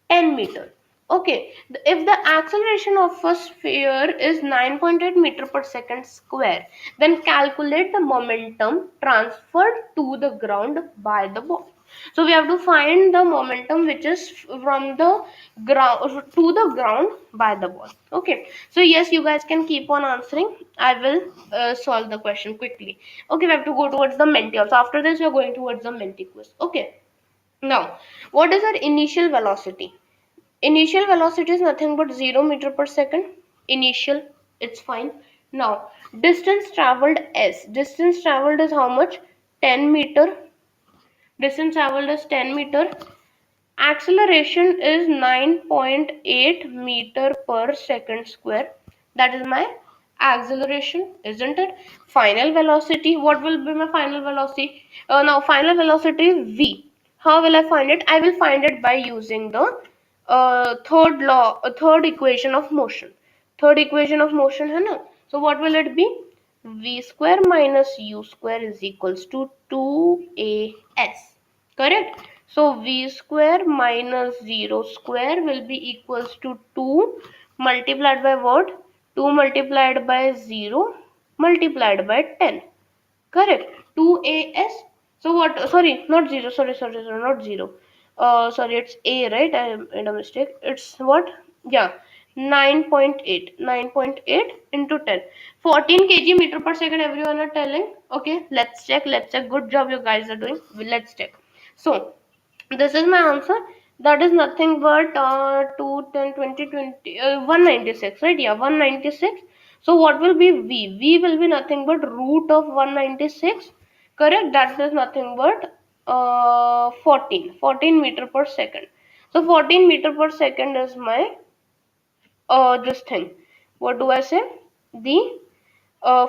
10 meter. Okay, if the acceleration of a sphere is 9.8 meter per second square, then calculate the momentum transferred to the ground by the ball. So we have to find the momentum which is from the ground to the ground by the ball. Okay, so yes, you guys can keep on answering. I will solve the question quickly. Okay, we have to go towards the Menti. So after this, we are going towards the Menti quiz. Okay, now what is our initial velocity? Initial velocity is nothing but 0 meter per second. Initial, it's fine. Now distance traveled s. Distance traveled is how much? 10 meter. Distance traveled is 10 meter. Acceleration is 9.8 meter per second square. That is my Acceleration, isn't it? Final velocity, what will be my final velocity? Now final velocity v. How will I find it? I will find it by using the third equation of motion. Third equation of motion है ना? So what will it be? V square minus u square is equals to 2as. Correct? So v square minus 0 square will be equals to 2 multiplied by what? 2 multiplied by 0 multiplied by 10. Correct? 2as. So what? Sorry, not 0. Sorry, not 0. Sorry, it's a, right? I made a mistake. It's what? Yeah, 9.8. 9.8 into 10. 14 kg meter per second, everyone are telling. Okay, let's check. Let's check. Good job, you guys are doing. Let's check. So, this is my answer. That is nothing but 2, 10, 20, 20, 196, right? Yeah, 196. So what will be V? V will be nothing but root of 196. Correct? That is nothing but 14 meter per second. So 14 meter per second is my this thing. What do I say? The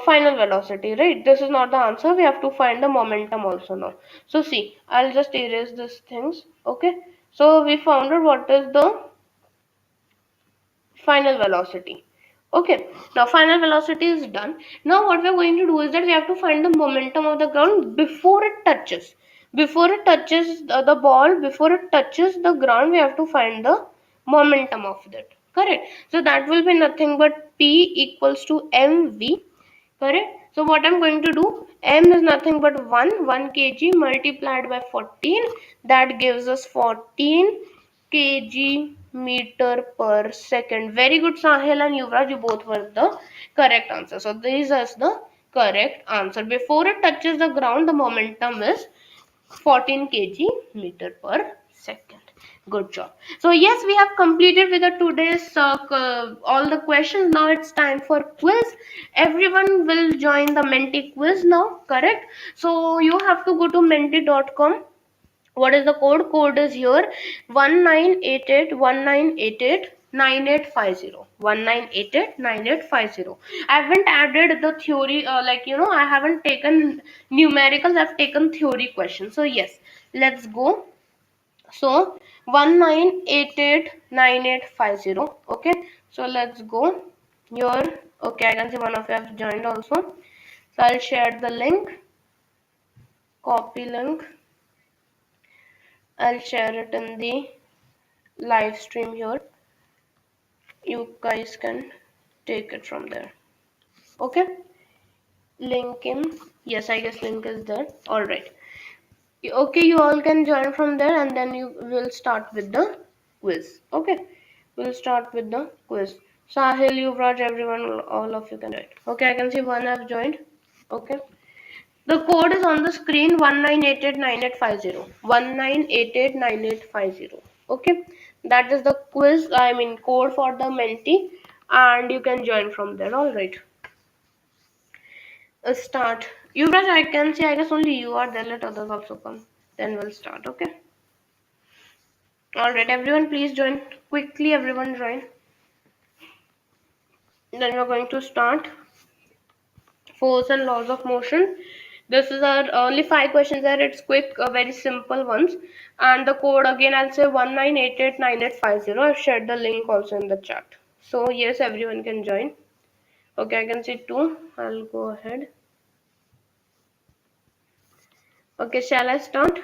final velocity, right? This is not the answer. We have to find the momentum also now. So see, I'll just erase these things. Okay. So we found out what is the final velocity. Okay. Now final velocity is done. Now what we are going to do is that we have to find the momentum of the ground before it touches. Before it touches the ball, before it touches the ground, we have to find the momentum of that. Correct. So that will be nothing but P equals to mv. Correct. So what I'm going to do, m is nothing but 1 kg multiplied by 14, that gives us 14 kg meter per second. Very good, Sahil and Yuvraj, you both were the correct answer. So this is the correct answer. Before it touches the ground, the momentum is 14 kg meter per second. Good job. So yes, we have completed with the today's all the questions. Now it's time for quiz. Everyone will join the Menti quiz now, correct? So you have to go to menti.com. What is the code? Code is here 1988 1988 I haven't added the theory, I haven't taken numericals, I've taken theory questions. So yes, let's go. So 19889850. Okay, so let's go here. Okay, I can see one of you have joined also. So I'll share the link, copy link. I'll share it in the live stream here. You guys can take it from there. Okay, link in. Yes, I guess link is there. All right. Okay, you all can join from there, and then you will start with the quiz. Okay, we'll start with the quiz. Sahil, Yuvraj, everyone, all of you can join. Okay, I can see one have joined. Okay, the code is on the screen 19889850. 19889850. Okay, that is the quiz. I mean code for the Menti, and you can join from there. All right. Start. Yuvraj, I can see. I guess only you are there. Let others also come. Then we'll start. Okay. All right, everyone, please join quickly. Everyone join. Then we're going to start force and laws of motion. This is our only 5 questions there. It's quick, very simple ones. And the code again, I'll say 19889850. I've shared the link also in the chat. So yes, everyone can join. Okay, I can see 2. I'll go ahead. Okay, shall I start?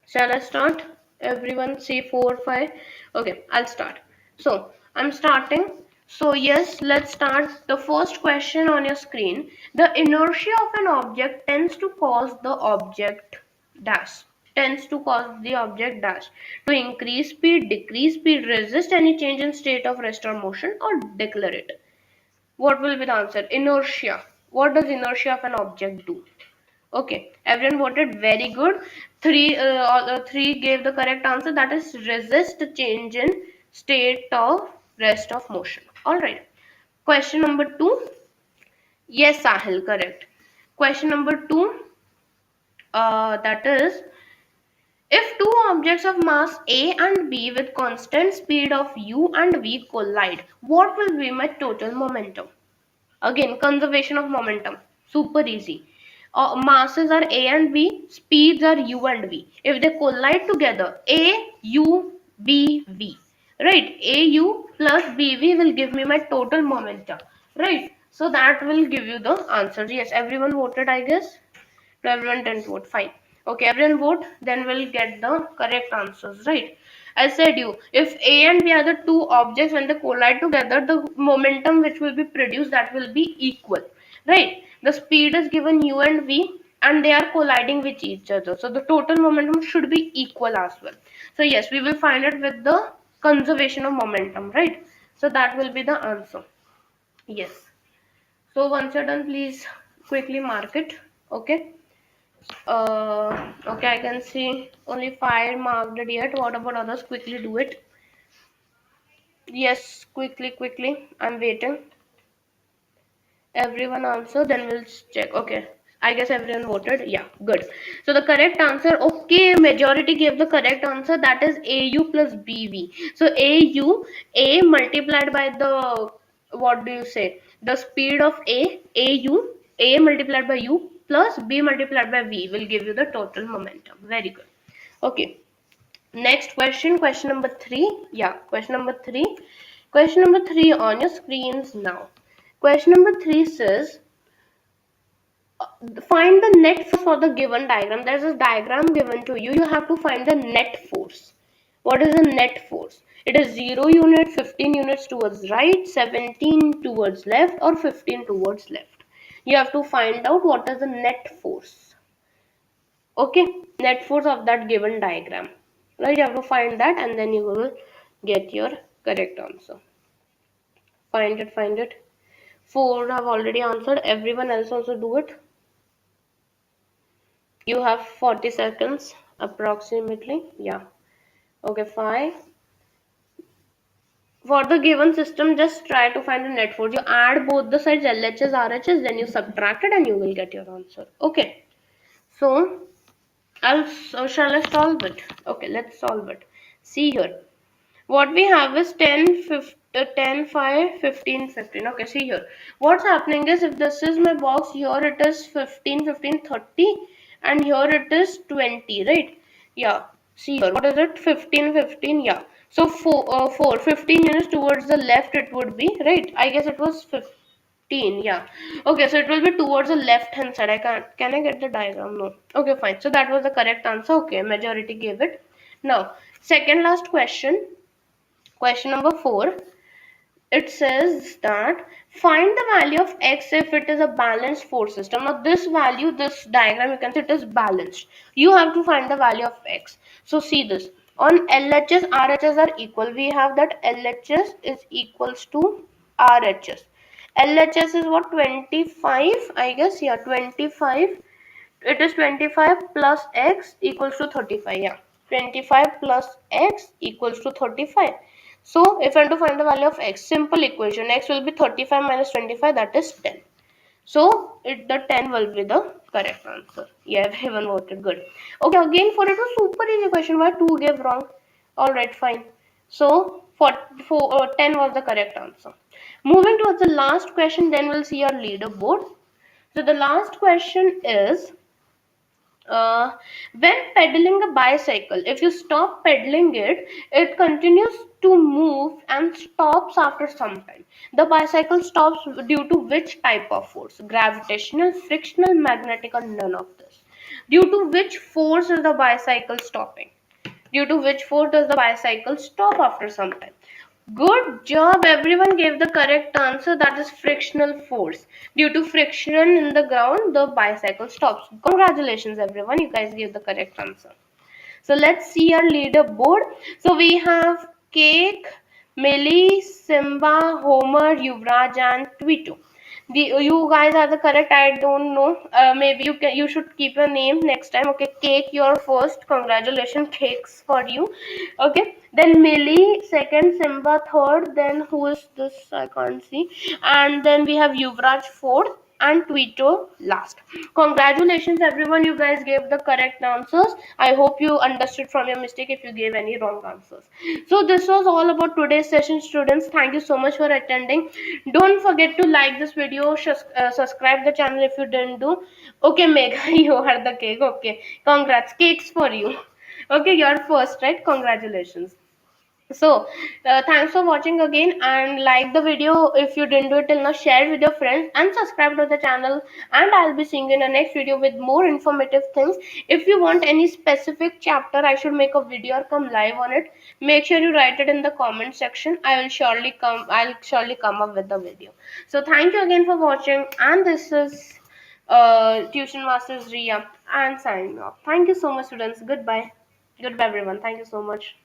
Shall I start? Everyone see 4, 5. Okay, I'll start. So I'm starting. So yes, let's start. The first question on your screen. The inertia of an object tends to cause the object dash. Tends to cause the object dash to increase speed, decrease speed, resist any change in state of rest or motion, or declare it. What will be the answer? Inertia. What does inertia of an object do? Okay, everyone voted very good. Three gave the correct answer. That is resist change in state of rest of motion. All right. Question number 2. Yes, Sahil, correct. Question number 2. That is, if two objects of mass A and B with constant speed of u and v collide, what will be my total momentum? Again, conservation of momentum. Super easy. Masses are A and B, speeds are U and V. If they collide together, A, U, B, V. Right? A, U plus B, V will give me my total momentum. Right? So that will give you the answer. Yes, everyone voted, I guess. To everyone didn't vote. Fine. Okay, everyone vote, then we'll get the correct answers, right? I said you, if A and B are the two objects, when they collide together, the momentum which will be produced, that will be equal, right? The speed is given U and V, and they are colliding with each other. So the total momentum should be equal as well. So yes, we will find it with the conservation of momentum, right? So that will be the answer. Yes. So once you're done, please quickly mark it. Okay. Okay, I can see only 5 marked it yet. What about others? Quickly do it. Yes, quickly, quickly. I'm waiting. Everyone answer, then we'll check. Okay. I guess everyone voted. Yeah, good. So the correct answer, okay, majority gave the correct answer. That is AU plus BV. So A multiplied by the, what do you say? The speed of A multiplied by U plus B multiplied by V will give you the total momentum. Very good. Okay. Next question, question number 3. Yeah, question number 3. Question number 3 on your screens now. Question number 3 says, find the net force for the given diagram. There's a diagram given to you. You have to find the net force. What is the net force? It is 0 unit, 15 units towards right, 17 towards left, or 15 towards left. You have to find out what is the net force. Okay, net force of that given diagram, right? You have to find that, and then you will get your correct answer. Find it. 4 have already answered. Everyone else also do it. You have 40 seconds approximately. Yeah. Okay, 5. For the given system, just try to find the net force. You add both the sides, LHS, RHS, then you subtract it and you will get your answer. Okay, so shall I solve it? Okay, let's solve it. See here. What we have is 10, 15, 10, 5, 15, 15. Okay, see here. What's happening is, if this is my box, here it is 15, 15, 30, and here it is 20, right? Yeah. See here. What is it? 15, 15. Yeah. So 15 units towards the left it would be, right? I guess it was 15. Yeah. Okay, so it will be towards the left hand side. Can I get the diagram? No. Okay, fine. So that was the correct answer. Okay, majority gave it. Now, second last question. Question number 4, it says that find the value of x if it is a balanced force system. Now this value, this diagram, you can see it is balanced. You have to find the value of x. So see this. On LHS, RHS are equal. We have that LHS is equals to RHS. LHS is what? 25, I guess. Yeah, 25. It is 25 plus x equals to 35. Yeah, 25 plus x equals to 35. So if I want to find the value of x, simple equation, x will be 35 minus 25, that is 10. So the 10 will be the correct answer. Yeah, everyone voted good. Okay, again for it was super easy question. Why 2 gave wrong? Alright, fine. So for 10 was the correct answer. Moving towards the last question, then we'll see our leaderboard. So the last question is, uh, when pedaling a bicycle, if you stop pedaling it, it continues to move and stops after some time. The bicycle stops due to which type of force? Gravitational, frictional, magnetic, or none of this? Due to which force is the bicycle stopping? Due to which force does the bicycle stop after some time? Good job, everyone gave the correct answer. That is frictional force. Due to friction in the ground, the bicycle stops. Congratulations, everyone. You guys gave the correct answer. So let's see our leaderboard. So we have Cake, Millie, Simba, Homer, Yuvraj, and Twitu. You guys are the correct. I don't know. Maybe you should keep your name next time. Okay, Cake, you're first. Congratulations, cakes for you. Okay. Then Millie second, Simba third. Then who is this? I can't see. And then we have Yuvraj fourth. and Twitter last. Congratulations everyone, you guys gave the correct answers. I hope you understood from your mistake if you gave any wrong answers. So this was all about today's session, students. Thank you so much for attending. Don't forget to like this video, subscribe the channel if you didn't do. Okay, Megha, you are the cake. Okay, congrats, cakes for you. Okay, you're first, right? Congratulations. So thanks for watching again, and like the video if you didn't do it till now, share it with your friends and subscribe to the channel, and I'll be seeing you in the next video with more informative things. If you want any specific chapter I should make a video or come live on it, make sure you write it in the comment section. I'll surely come up with the video. So thank you again for watching, and this is Tuition Masters Ria and signing off. Thank you so much, students. Goodbye everyone. Thank you so much.